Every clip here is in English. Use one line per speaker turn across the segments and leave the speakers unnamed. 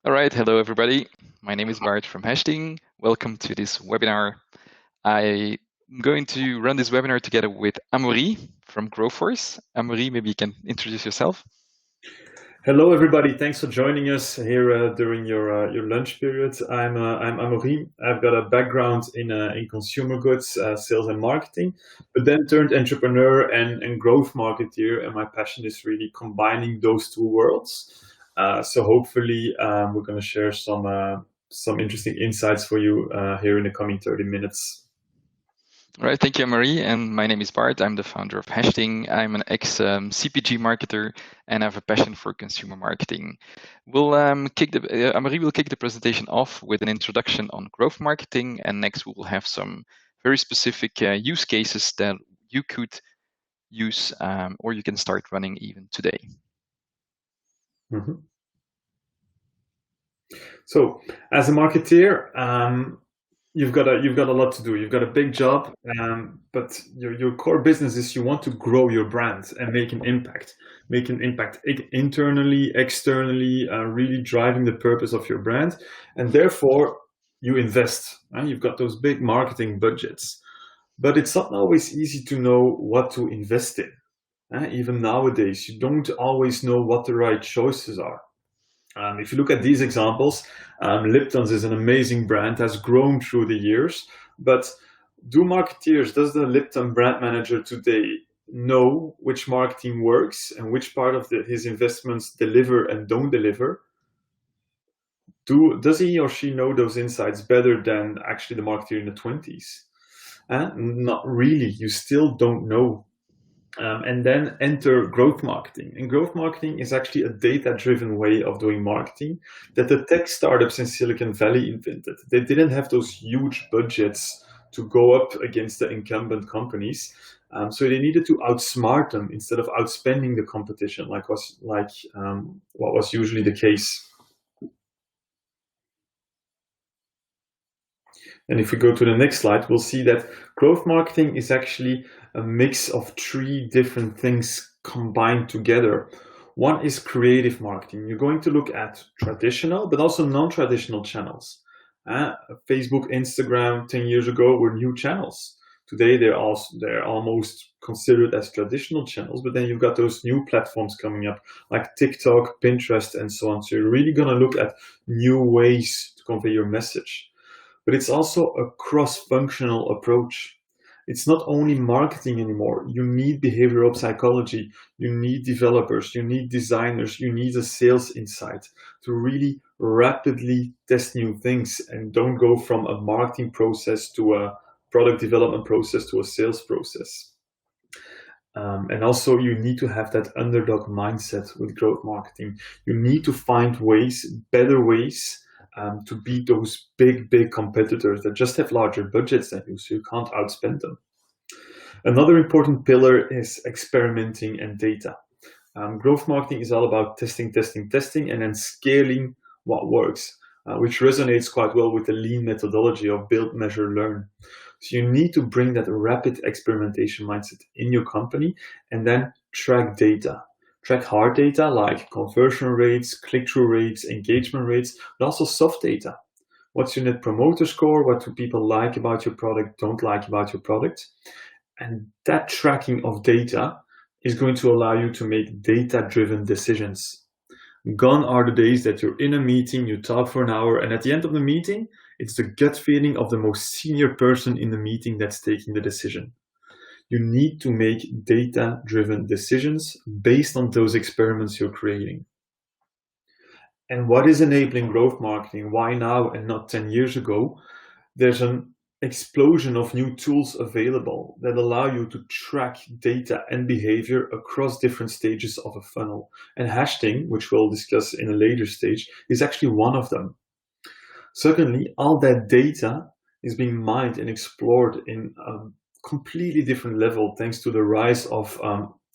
All right, hello everybody. My name is Bart from Hashting. Welcome to this webinar. I'm going to run this webinar together with Amaury from Growforce. Amaury, maybe you can introduce yourself.
Hello, everybody. Thanks for joining us here during your lunch period. I'm Amaury. I've got a background in consumer goods, sales and marketing, but then turned entrepreneur and growth marketeer. And my passion is really combining those two worlds. So hopefully, we're going to share some interesting insights for you here in the coming 30 minutes.
All right, thank you, Amaury. And my name is Bart. I'm the founder of Hashting. I'm an ex-CPG marketer and I have a passion for consumer marketing. Amaury will kick the presentation off with an introduction on growth marketing, and next we will have some very specific use cases that you could use or you can start running even today.
Mm-hmm. So, as a marketeer, you've got a lot to do. You've got a big job, but your core business is you want to grow your brand and make an impact internally, externally, really driving the purpose of your brand, and therefore you invest. You've got those big marketing budgets, but it's not always easy to know what to invest in. Even nowadays, you don't always know what the right choices are. If you look at these examples, Lipton's is an amazing brand, has grown through the years, but does the Lipton brand manager today know which marketing works and which part of his investments deliver and don't deliver? Does he or she know those insights better than actually the marketer in the 20s? Not really. You still don't know. And then enter growth marketing. And growth marketing is actually a data-driven way of doing marketing that the tech startups in Silicon Valley invented. They didn't have those huge budgets to go up against the incumbent companies. So they needed to outsmart them instead of outspending the competition, what was usually the case. And if we go to the next slide, we'll see that growth marketing is actually a mix of three different things combined together. One is creative marketing. You're going to look at traditional, but also non-traditional channels. Facebook, Instagram, 10 years ago were new channels. Today, they're almost considered as traditional channels, but then you've got those new platforms coming up like TikTok, Pinterest, and so on. So you're really going to look at new ways to convey your message. But it's also a cross-functional approach. It's not only marketing anymore. You need behavioral psychology. You need developers. You need designers. You need a sales insight to really rapidly test new things and don't go from a marketing process to a product development process to a sales process. And also you need to have that underdog mindset with growth marketing. You need to find better ways to beat those big competitors that just have larger budgets than you, so you can't outspend them. Another important pillar is experimenting and data. Growth marketing is all about testing, and then scaling what works, which resonates quite well with the lean methodology of build, measure, learn. So you need to bring that rapid experimentation mindset in your company and then track data. Track hard data like conversion rates, click-through rates, engagement rates, but also soft data. What's your net promoter score? What do people like about your product, don't like about your product? And that tracking of data is going to allow you to make data-driven decisions. Gone are the days that you're in a meeting, you talk for an hour, and at the end of the meeting, it's the gut feeling of the most senior person in the meeting that's taking the decision. You need to make data-driven decisions based on those experiments you're creating. And what is enabling growth marketing? Why now and not 10 years ago? There's an explosion of new tools available that allow you to track data and behavior across different stages of a funnel. And Hashting, which we'll discuss in a later stage, is actually one of them. Secondly, all that data is being mined and explored in a completely different level thanks to the rise of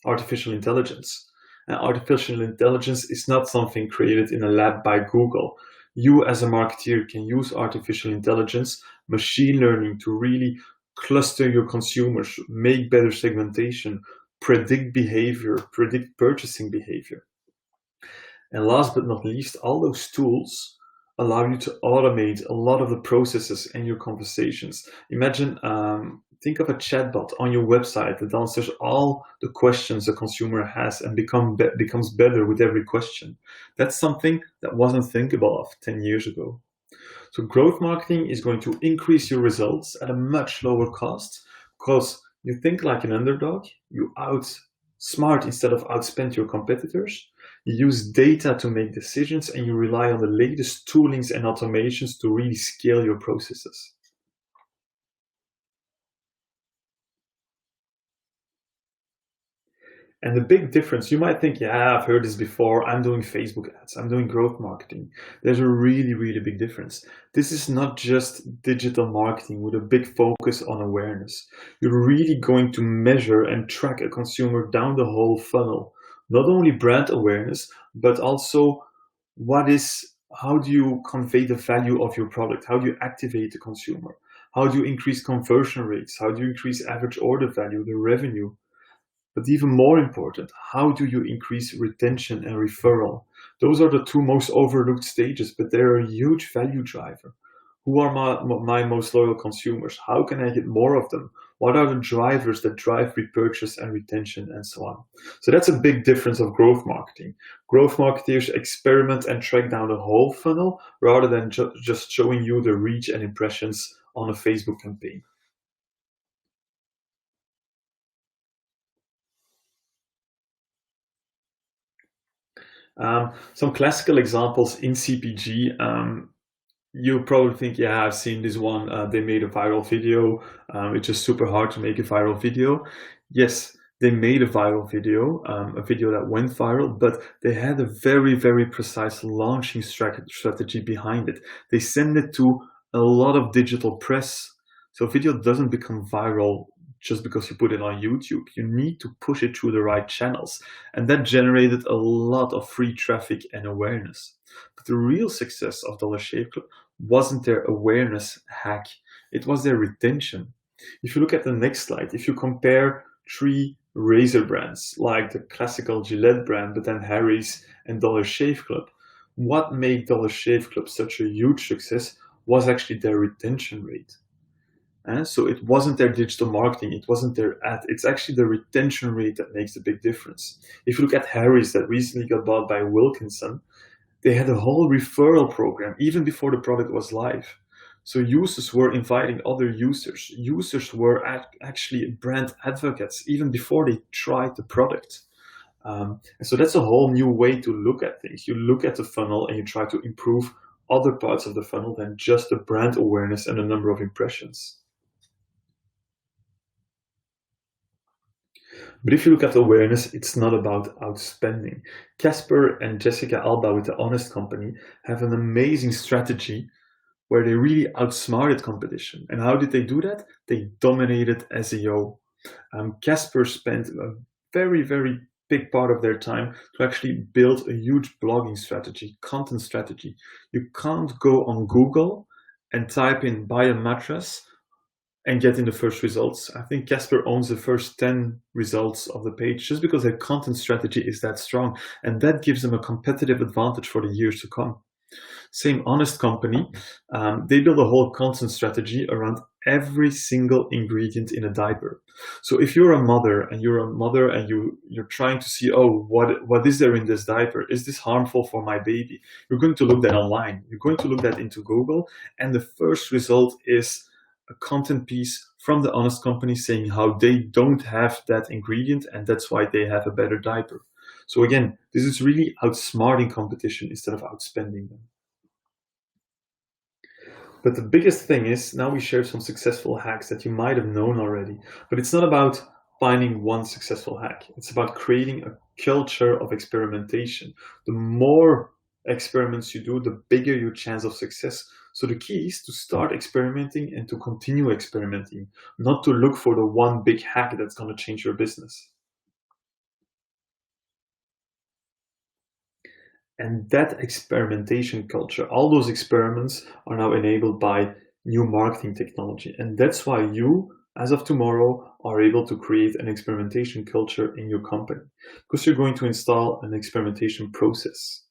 artificial intelligence. And artificial intelligence is not something created in a lab by Google. You as a marketeer can use artificial intelligence, machine learning to really cluster your consumers, make better segmentation, predict behavior, predict purchasing behavior. And last but not least, all those tools allow you to automate a lot of the processes and your conversations. Imagine, think of a chatbot on your website that answers all the questions a consumer has and becomes better with every question. That's something that wasn't thinkable of 10 years ago. So growth marketing is going to increase your results at a much lower cost because you think like an underdog, you outsmart instead of outspend your competitors, you use data to make decisions, and you rely on the latest toolings and automations to really scale your processes. And the big difference, you might think, yeah, I've heard this before. I'm doing Facebook ads. I'm doing growth marketing. There's a really, really big difference. This is not just digital marketing with a big focus on awareness. You're really going to measure and track a consumer down the whole funnel. Not only brand awareness, but also how do you convey the value of your product? How do you activate the consumer? How do you increase conversion rates? How do you increase average order value, the revenue? But even more important, how do you increase retention and referral? Those are the two most overlooked stages, but they're a huge value driver. Who are my most loyal consumers? How can I get more of them? What are the drivers that drive repurchase and retention and so on? So that's a big difference of growth marketing. Growth marketers experiment and track down the whole funnel rather than just showing you the reach and impressions on a Facebook campaign. Some classical examples in CPG. You probably think, yeah, I've seen this one. They made a viral video. It's just super hard to make a viral video. Yes, they made a viral video, a video that went viral, but they had a very, very precise launching strategy behind it. They send it to a lot of digital press. So video doesn't become viral just because you put it on YouTube. You need to push it through the right channels. And that generated a lot of free traffic and awareness. But the real success of Dollar Shave Club wasn't their awareness hack, it was their retention. If you look at the next slide, if you compare three razor brands, like the classical Gillette brand, but then Harry's and Dollar Shave Club, what made Dollar Shave Club such a huge success was actually their retention rate. So it wasn't their digital marketing, it wasn't their ad, it's actually the retention rate that makes a big difference. If you look at Harry's that recently got bought by Wilkinson, they had a whole referral program even before the product was live. So users were inviting other users. Users were actually brand advocates even before they tried the product. And so that's a whole new way to look at things. You look at the funnel and you try to improve other parts of the funnel than just the brand awareness and the number of impressions. But if you look at awareness, it's not about outspending. Casper and Jessica Alba with the Honest Company have an amazing strategy where they really outsmarted competition. And how did they do that? They dominated SEO. Casper spent a very, very big part of their time to actually build a huge blogging strategy, content strategy. You can't go on Google and type in buy a mattress and get in the first results. I think Casper owns the first 10 results of the page just because their content strategy is that strong, and that gives them a competitive advantage for the years to come. Same Honest Company, they build a whole content strategy around every single ingredient in a diaper. So if you're a mother and you're trying to see, oh, what is there in this diaper? Is this harmful for my baby? You're going to look that online. You're going to look that into Google, and the first result is a content piece from the Honest Company saying how they don't have that ingredient and that's why they have a better diaper. So again, this is really outsmarting competition instead of outspending them. But the biggest thing is, now we share some successful hacks that you might have known already, but it's not about finding one successful hack. It's about creating a culture of experimentation. The more experiments you do, the bigger your chance of success. So the key is to start experimenting and to continue experimenting, not to look for the one big hack that's going to change your business. And that experimentation culture, all those experiments are now enabled by new marketing technology. And that's why you, as of tomorrow, are able to create an experimentation culture in your company, because you're going to install an experimentation process.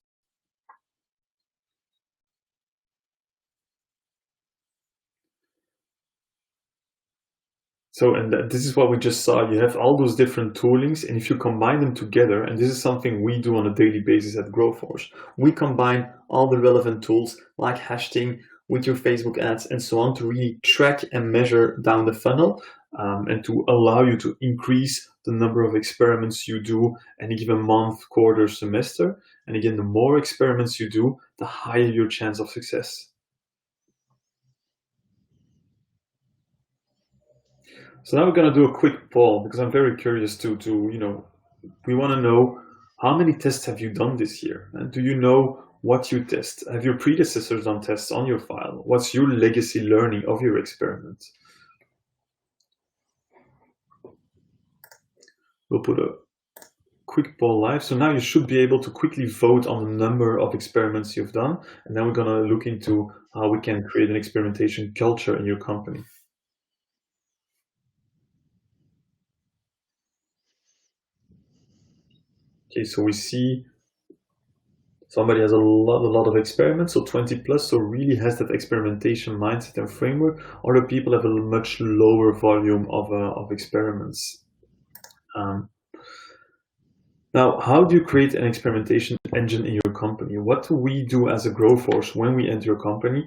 So, and this is what we just saw. You have all those different toolings, and if you combine them together, and this is something we do on a daily basis at Growforce, we combine all the relevant tools like hashtagging with your Facebook ads and so on to really track and measure down the funnel, and to allow you to increase the number of experiments you do any given month, quarter, semester. And again, the more experiments you do, the higher your chance of success. So now we're going to do a quick poll because I'm very curious to we want to know how many tests have you done this year? And do you know what you test? Have your predecessors done tests on your file? What's your legacy learning of your experiment? We'll put a quick poll live. So now you should be able to quickly vote on the number of experiments you've done. And then we're going to look into how we can create an experimentation culture in your company. Okay, so we see somebody has a lot of experiments, so 20 plus, so really has that experimentation mindset and framework. Other people have a much lower volume of experiments. Now, how do you create an experimentation engine in your company? What do we do as a Growforce when we enter your company?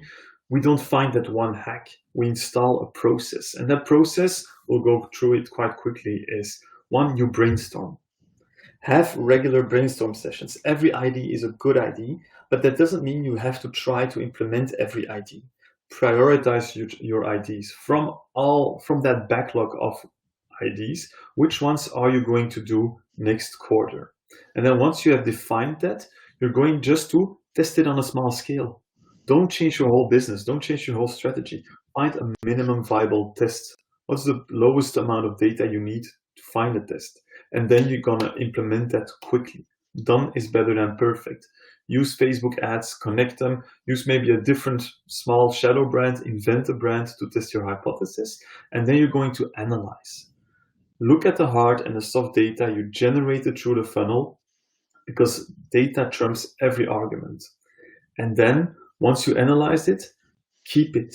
We don't find that one hack. We install a process, and that process, we'll go through it quite quickly, is one, you brainstorm. Have regular brainstorm sessions. Every idea is a good idea, but that doesn't mean you have to try to implement every idea. Prioritize your ideas from that backlog of ideas. Which ones are you going to do next quarter? And then once you have defined that, you're going just to test it on a small scale. Don't change your whole business. Don't change your whole strategy. Find a minimum viable test. What's the lowest amount of data you need to find a test? And then you're gonna implement that quickly. Done is better than perfect. Use Facebook ads, connect them, use maybe a different small shadow brand, invent a brand to test your hypothesis, and then you're going to analyze. Look at the hard and the soft data you generated through the funnel, because data trumps every argument. And then once you analyze it, keep it.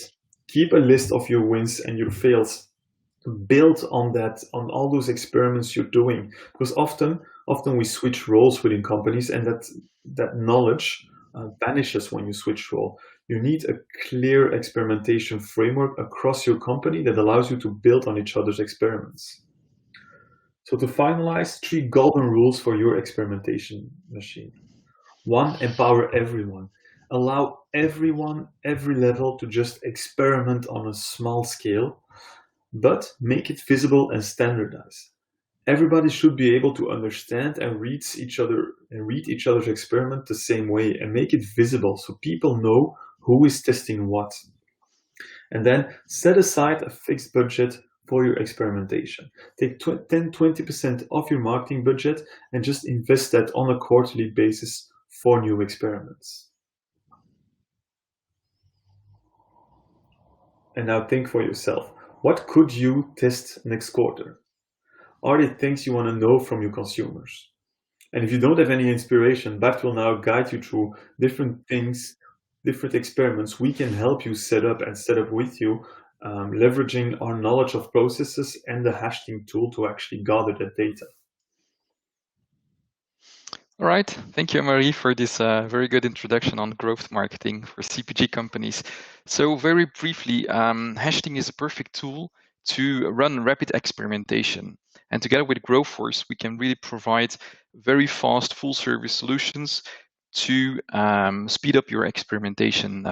Keep a list of your wins and your fails. Build on that, on all those experiments you're doing, because often we switch roles within companies, and that knowledge vanishes when you switch role. You need a clear experimentation framework across your company that allows you to build on each other's experiments. So to finalize, 3 golden rules for your experimentation machine. 1, empower everyone. Allow everyone, every level, to just experiment on a small scale, but make it visible and standardized. Everybody should be able to understand and read each other's experiment the same way, and make it visible so people know who is testing what. And then set aside a fixed budget for your experimentation. Take 10-20% of your marketing budget and just invest that on a quarterly basis for new experiments. And now think for yourself. What could you test next quarter? Are there things you want to know from your consumers? And if you don't have any inspiration, Bart will now guide you through different things, different experiments we can help you set up with you, leveraging our knowledge of processes and the hashtagging tool to actually gather that data.
All right, thank you, Marie, for this very good introduction on growth marketing for CPG companies. So very briefly, hashtagging is a perfect tool to run rapid experimentation. And together with Growforce, we can really provide very fast full-service solutions to speed up your experimentation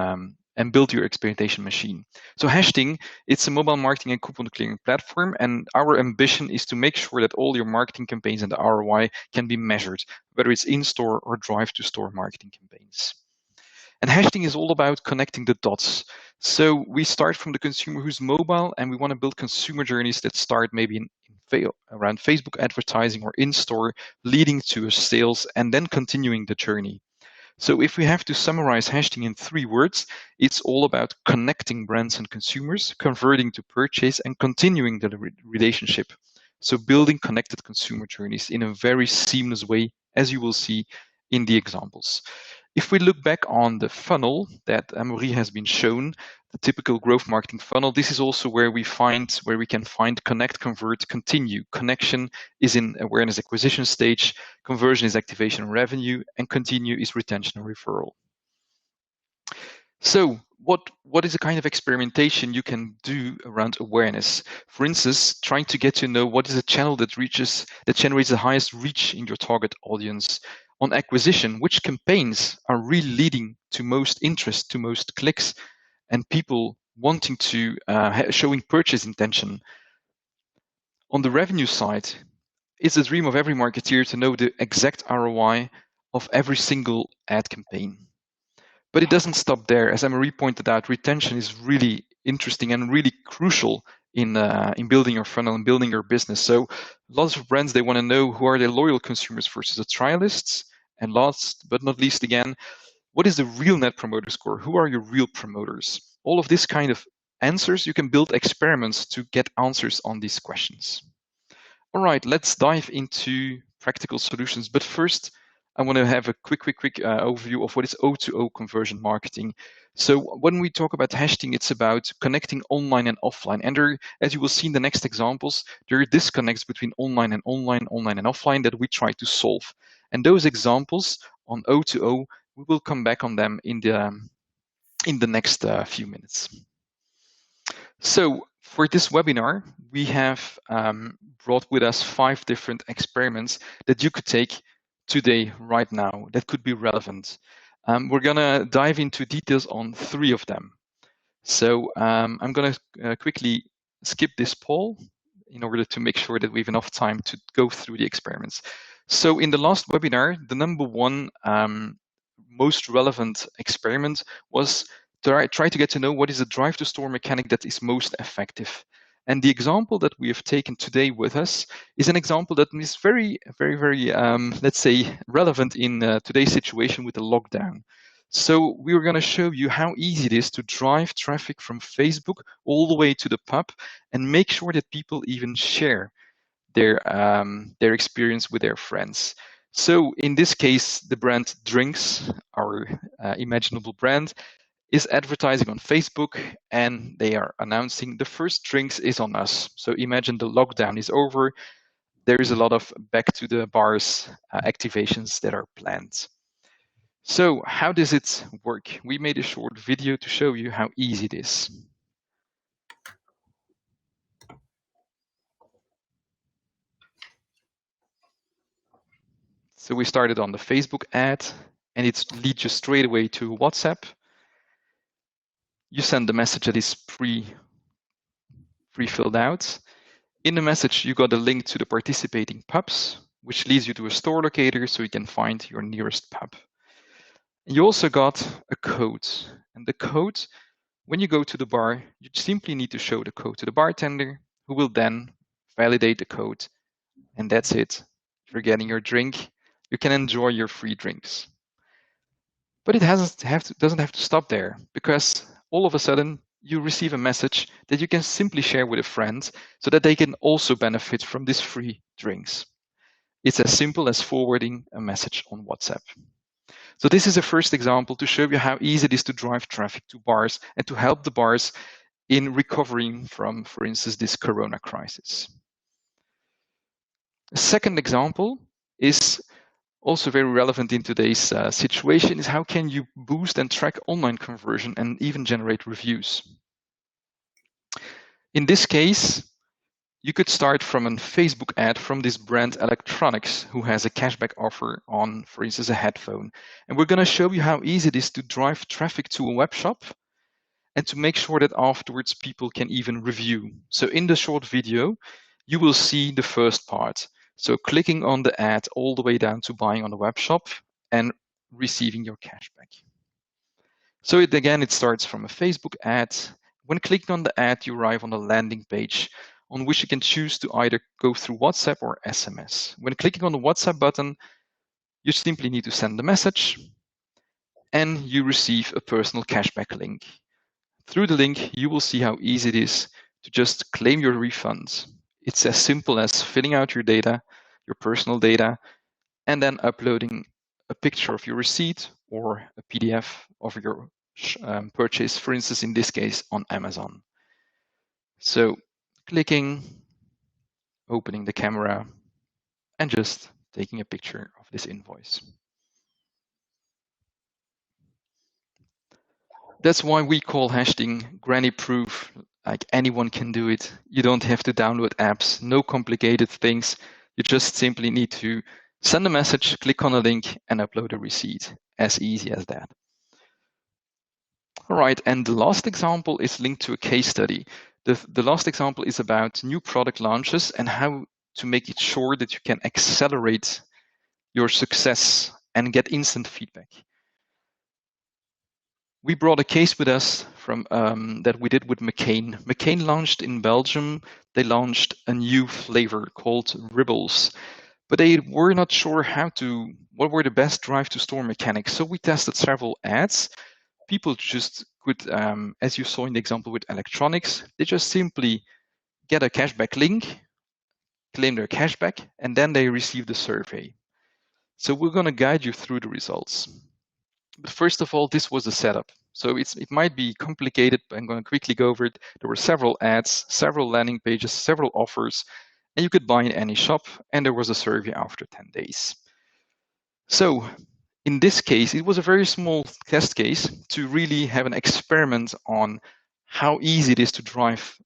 and build your experimentation machine. So hashtagging, it's a mobile marketing and coupon clearing platform, and our ambition is to make sure that all your marketing campaigns and the ROI can be measured, whether it's in-store or drive-to-store marketing campaigns. And hashtagging is all about connecting the dots. So we start from the consumer who's mobile, and we want to build consumer journeys that start maybe around Facebook advertising or in-store, leading to a sales, and then continuing the journey. So if we have to summarize hashtagging in 3 words, it's all about connecting brands and consumers, converting to purchase, and continuing the relationship. So building connected consumer journeys in a very seamless way, as you will see in the examples. If we look back on the funnel that Amaury has been shown, the typical growth marketing funnel, this is also where we can find connect, convert, continue. Connection is in awareness acquisition stage, conversion is activation and revenue, and continue is retention and referral. So what is a kind of experimentation you can do around awareness? For instance, trying to get to know what is a channel that generates the highest reach in your target audience. On acquisition, which campaigns are really leading to most interest, to most clicks, and people wanting to showing purchase intention. On the revenue side, it's a dream of every marketeer to know the exact ROI of every single ad campaign. But it doesn't stop there. As Amaury pointed out, retention is really interesting and really crucial in building your funnel and building your business. So lots of brands, they want to know who are their loyal consumers versus the trialists. And last but not least, again, what is the real net promoter score? Who are your real promoters? All of this kind of answers, you can build experiments to get answers on these questions. All right, let's dive into practical solutions. But first, I want to have a quick overview of what is O2O conversion marketing. So when we talk about hashtagging, it's about connecting online and offline. And there, as you will see in the next examples, there are disconnects between online and offline that we try to solve. And those examples on O2O, we will come back on them in the next few minutes. So for this webinar, we have brought with us 5 different experiments that you could take today, right now, that could be relevant. We're going to dive into details on 3 of them. So I'm going to quickly skip this poll in order to make sure that we have enough time to go through the experiments. So in the last webinar, the number 1 most relevant experiment was to try to get to know what is the drive to store mechanic that is most effective. And the example that we have taken today with us is an example that is very, let's say, relevant in today's situation with the lockdown. So we are going to show you how easy it is to drive traffic from Facebook all the way to the pub and make sure that people even share their experience with their friends. So in this case, the brand Drinks, our imaginable brand, is advertising on Facebook, and they are announcing the first drinks is on us. So imagine the lockdown is over. There is a lot of back to the bars activations that are planned. So how does it work? We made a short video to show you how easy it is. So we started on the Facebook ad, and it leads you straight away to WhatsApp. You send the message that is pre-filled out. In the message, you got a link to the participating pubs, which leads you to a store locator so you can find your nearest pub. You also got a code. And the code, when you go to the bar, you simply need to show the code to the bartender, who will then validate the code. And that's it. You're getting your drink. You can enjoy your free drinks. But it doesn't have to stop there, because all of a sudden you receive a message that you can simply share with a friend so that they can also benefit from these free drinks. It's as simple as forwarding a message on WhatsApp. So this is a first example to show you how easy it is to drive traffic to bars and to help the bars in recovering from, for instance, this Corona crisis. A second example is also very relevant in today's situation, is how can you boost and track online conversion and even generate reviews. In this case, you could start from a Facebook ad from this brand Electronics, who has a cashback offer on, for instance, a headphone. And we're going to show you how easy it is to drive traffic to a web shop and to make sure that afterwards people can even review. So in the short video, you will see the first part. So clicking on the ad all the way down to buying on the web shop and receiving your cashback. So it starts from a Facebook ad. When clicking on the ad, you arrive on a landing page on which you can choose to either go through WhatsApp or SMS. When clicking on the WhatsApp button, you simply need to send the message and you receive a personal cashback link. Through the link, you will see how easy it is to just claim your refund. It's as simple as filling out your data, your personal data, and then uploading a picture of your receipt or a PDF of your purchase, for instance, in this case on Amazon. So clicking, opening the camera, and just taking a picture of this invoice. That's why we call hashing granny proof. Like anyone can do it. You don't have to download apps, no complicated things. You just simply need to send a message, click on a link, and upload a receipt. As easy as that. All right, and the last example is linked to a case study. The last example is about new product launches and how to make it sure that you can accelerate your success and get instant feedback. We brought a case with us from that we did with McCain. McCain launched in Belgium. They launched a new flavor called Ribbles, but they were not sure what were the best drive to store mechanics. So we tested several ads. People just could, as you saw in the example with electronics, they just simply get a cashback link, claim their cashback, and then they receive the survey. So we're going to guide you through the results. But first of all, this was a setup. So it might be complicated, but I'm going to quickly go over it. There were several ads, several landing pages, several offers, and you could buy in any shop, and there was a survey after 10 days. So in this case, it was a very small test case to really have an experiment on how easy it is to drive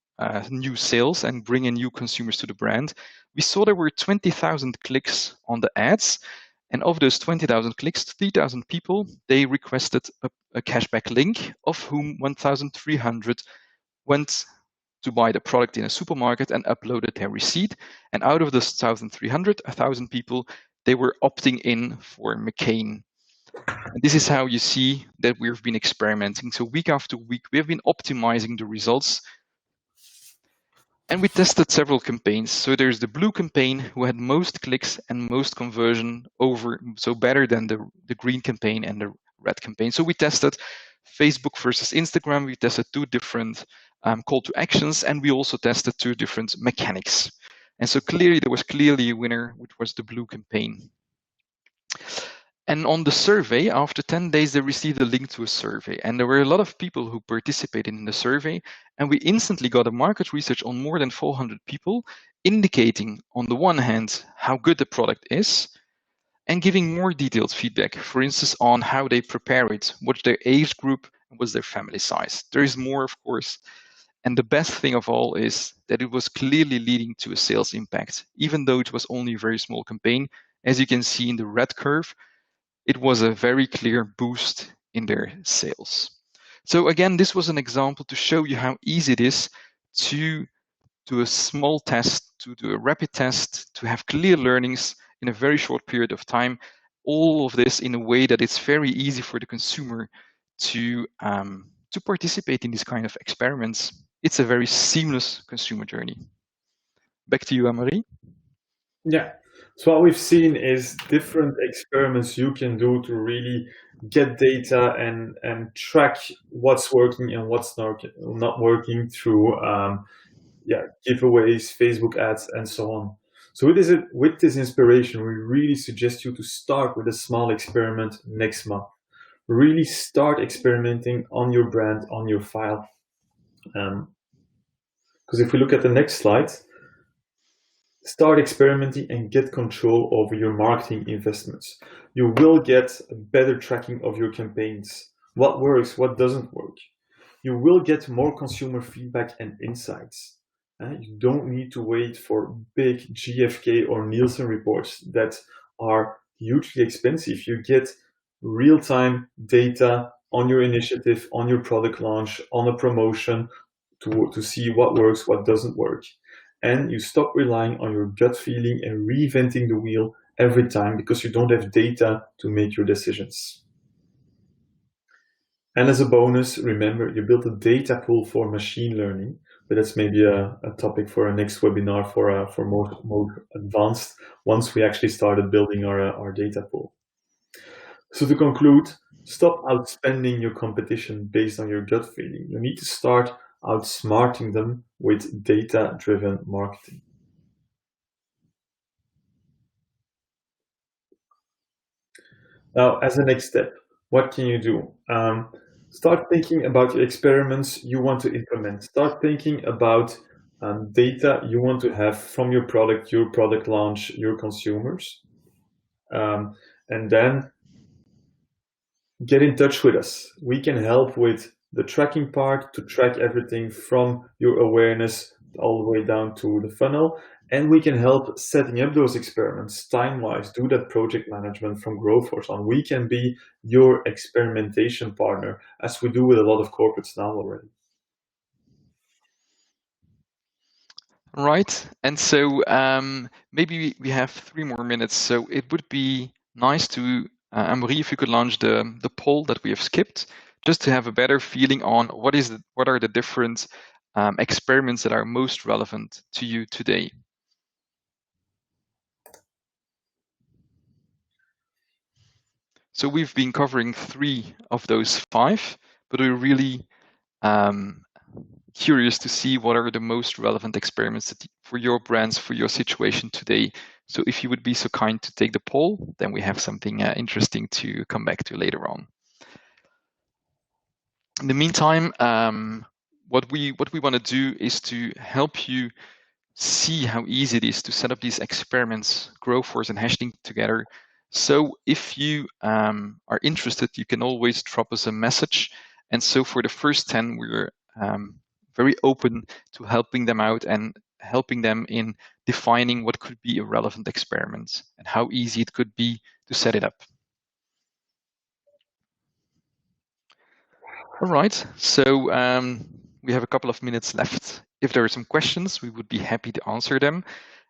new sales and bring in new consumers to the brand. We saw there were 20,000 clicks on the ads, and of those 20,000 clicks, 3,000 people, they requested a cashback link, of whom 1,300 went to buy the product in a supermarket and uploaded their receipt. And out of those 1,300, 1,000 people, they were opting in for McCain. And this is how you see that we've been experimenting. So week after week, we have been optimizing the results. And we tested several campaigns. So there's the blue campaign who had most clicks and most conversion so better than the green campaign and the red campaign. So we tested Facebook versus Instagram. We tested two different call to actions, and we also tested two different mechanics. And so there was clearly a winner, which was the blue campaign. And on the survey, after 10 days, they received a link to a survey. And there were a lot of people who participated in the survey. And we instantly got a market research on more than 400 people, indicating, on the one hand, how good the product is, and giving more detailed feedback, for instance, on how they prepare it, what's their age group, and what's their family size. There is more, of course. And the best thing of all is that it was clearly leading to a sales impact, even though it was only a very small campaign. As you can see in the red curve, it was a very clear boost in their sales. So again, this was an example to show you how easy it is to do a small test, to do a rapid test, to have clear learnings in a very short period of time. All of this in a way that it's very easy for the consumer to participate in these kind of experiments. It's a very seamless consumer journey. Back to you, Anne-Marie.
Yeah. So what we've seen is different experiments you can do to really get data and track what's working and what's not working through giveaways, Facebook ads, and so on. So with this inspiration, we really suggest you to start with a small experiment next month. Really start experimenting on your brand, on your file. Because if we look at the next slide, start experimenting and get control over your marketing investments. You will get a better tracking of your campaigns. What works, what doesn't work. You will get more consumer feedback and insights. You don't need to wait for big GfK or Nielsen reports that are hugely expensive. You get real-time data on your initiative, on your product launch, on a promotion to see what works, what doesn't work. And you stop relying on your gut feeling and reinventing the wheel every time because you don't have data to make your decisions. And as a bonus, remember, you built a data pool for machine learning, but that's maybe a topic for our next webinar for more advanced once we actually started building our data pool. So to conclude, stop outspending your competition based on your gut feeling. You need to start outsmarting them with data-driven marketing. Now, as a next step, what can you do? Start thinking about your experiments you want to implement. Start thinking about data you want to have from your product launch, your consumers. And then get in touch with us. We can help with the tracking part to track everything from your awareness all the way down to the funnel. And we can help setting up those experiments time-wise, do that project management from Growforce on. We can be your experimentation partner, as we do with a lot of corporates now already.
Right. And so maybe we have 3 more minutes. So it would be nice to, Amaury, if you could launch the poll that we have skipped, just to have a better feeling on what are the different experiments that are most relevant to you today. So we've been covering 3 of those 5, but we're really curious to see what are the most relevant experiments for your brands, for your situation today. So if you would be so kind to take the poll, then we have something interesting to come back to later on. In the meantime, what we want to do is to help you see how easy it is to set up these experiments, Growforce and Hashling together. So if you are interested, you can always drop us a message. And so for the first 10, we're very open to helping them out and helping them in defining what could be a relevant experiment and how easy it could be to set it up. All right, so we have a couple of minutes left. If there are some questions, we would be happy to answer them,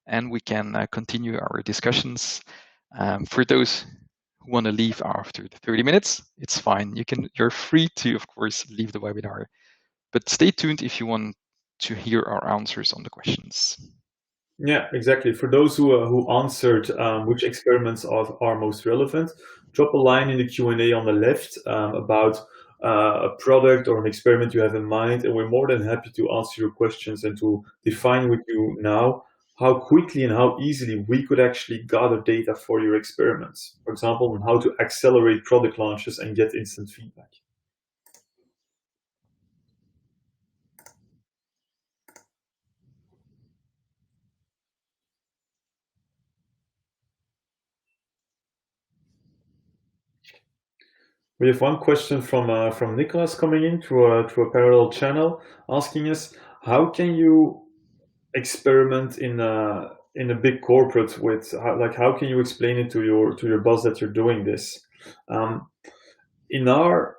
and we can continue our discussions. For those who want to leave after the 30 minutes, it's fine. You're free to, of course, leave the webinar, but stay tuned if you want to hear our answers on the questions.
Yeah, exactly. For those who answered which experiments are most relevant, drop a line in the Q&A on the left about a product or an experiment you have in mind, and we're more than happy to answer your questions and to define with you now how quickly and how easily we could actually gather data for your experiments. For example, on how to accelerate product launches and get instant feedback. We have one question from Nicholas coming in through a parallel channel, asking us, how can you experiment in a big corporate with how can you explain it to your boss that you're doing this? In our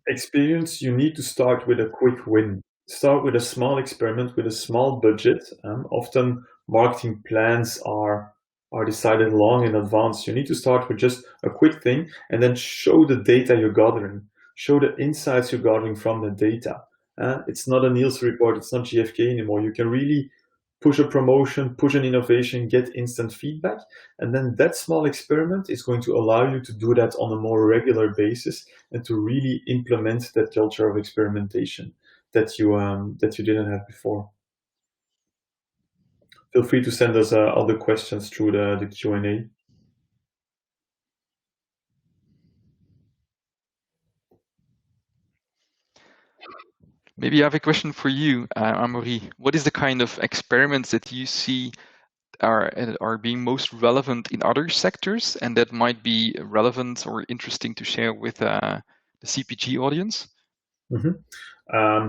experience, you need to start with a quick win. Start with a small experiment with a small budget. Often marketing plans are decided long in advance. You need to start with just a quick thing and then show the data you're gathering. Show the insights you're gathering from the data. It's not a Nielsen report, it's not GfK anymore. You can really push a promotion, push an innovation, get instant feedback. And then that small experiment is going to allow you to do that on a more regular basis and to really implement that culture of experimentation that you didn't have before. Feel free to send us other questions through the Q&A.
Maybe I have a question for you, Amaury. What is the kind of experiments that you see are being most relevant in other sectors and that might be relevant or interesting to share with the CPG audience?
Mm-hmm.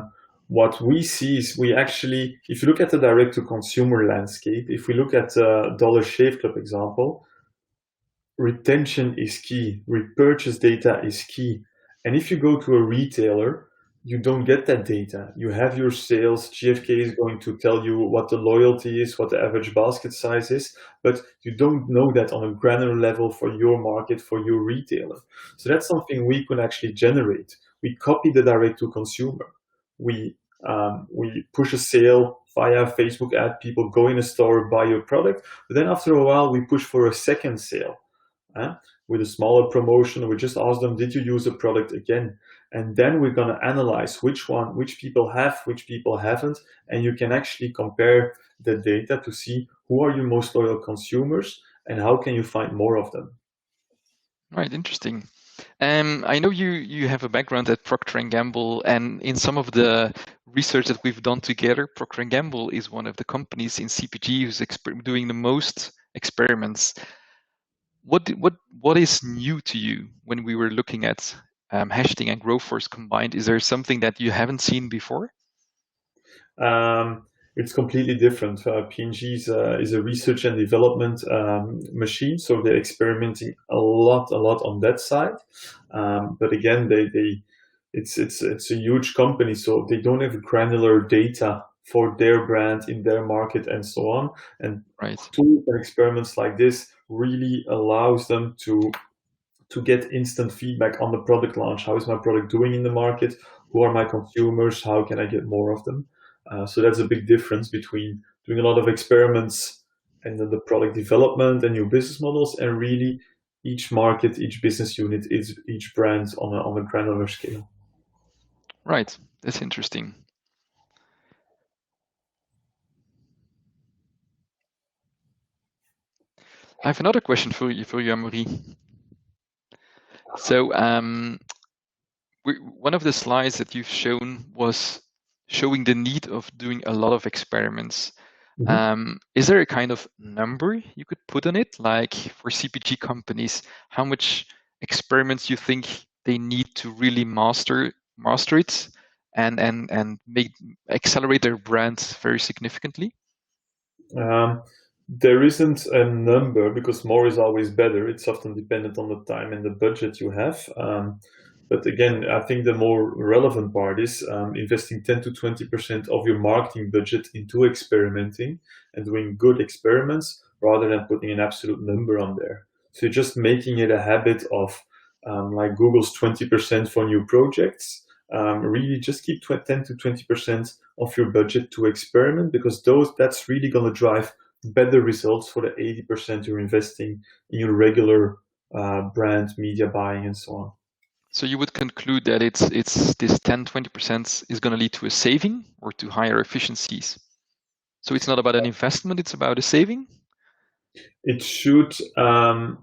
What we see is we actually, if you look at the direct-to-consumer landscape, if we look at Dollar Shave Club example, retention is key, repurchase data is key. And if you go to a retailer, you don't get that data. You have your sales, GfK is going to tell you what the loyalty is, what the average basket size is, but you don't know that on a granular level for your market, for your retailer. So that's something we could actually generate. We copy the direct to consumer. We push a sale via Facebook ad, people go in a store, buy your product, but then after a while we push for a second sale. With a smaller promotion, we just ask them, did you use a product again? And then we're going to analyze which people have, which people haven't, and you can actually compare the data to see who are your most loyal consumers and how can you find more of them.
Right, interesting. I know you have a background at Procter and Gamble, and in some of the research that we've done together, Procter and Gamble is one of the companies in CPG who's doing the most experiments. What is new to you when we were looking at Hashing and Growforce combined? Is there something that you haven't seen before?
Um, it's completely different. P&G is a research and development machine, so they're experimenting a lot on that side. But again, it's a huge company, so they don't have granular data for their brand in their market and so on. And
Right.
tools and experiments like this really allows them to get instant feedback on the product launch. How is my product doing in the market? Who are my consumers? How can I get more of them? So that's a big difference between doing a lot of experiments and then the product development and new business models, and really each market, each business unit, each brand on a granular scale.
Right. That's interesting. I have another question for you, Amaury. So one of the slides that you've shown was showing the need of doing a lot of experiments. Is there a kind of number you could put on it, like for CPG companies, how much experiments you think they need to really master it and make accelerate their brands very significantly?
There isn't a number because more is always better. It's often dependent on the time and the budget you have. But again, I think the more relevant part is investing 10 to 20% of your marketing budget into experimenting and doing good experiments rather than putting an absolute number on there. So you're just making it a habit of like Google's 20% for new projects. Really just keep 10 to 20% of your budget to experiment, because that's really going to drive better results for the 80% you're investing in your regular brand media buying and so on.
So you would conclude that it's this 10-20% is going to lead to a saving or to higher efficiencies. So it's not about an investment, it's about a saving?
It should, down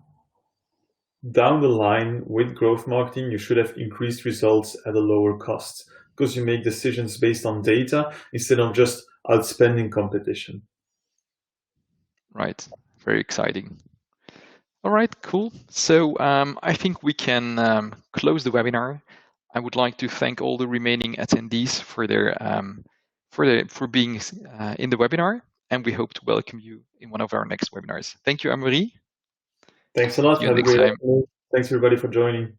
the line with growth marketing, you should have increased results at a lower cost because you make decisions based on data instead of just outspending competition.
Right. Very exciting. All right, cool. So I think we can close the webinar. I would like to thank all the remaining attendees for their for being in the webinar, and we hope to welcome you in one of our next webinars. Thank you, Amaury.
Thanks a lot.
See you
Have a
next
great
time.
afternoon. Thanks everybody for joining.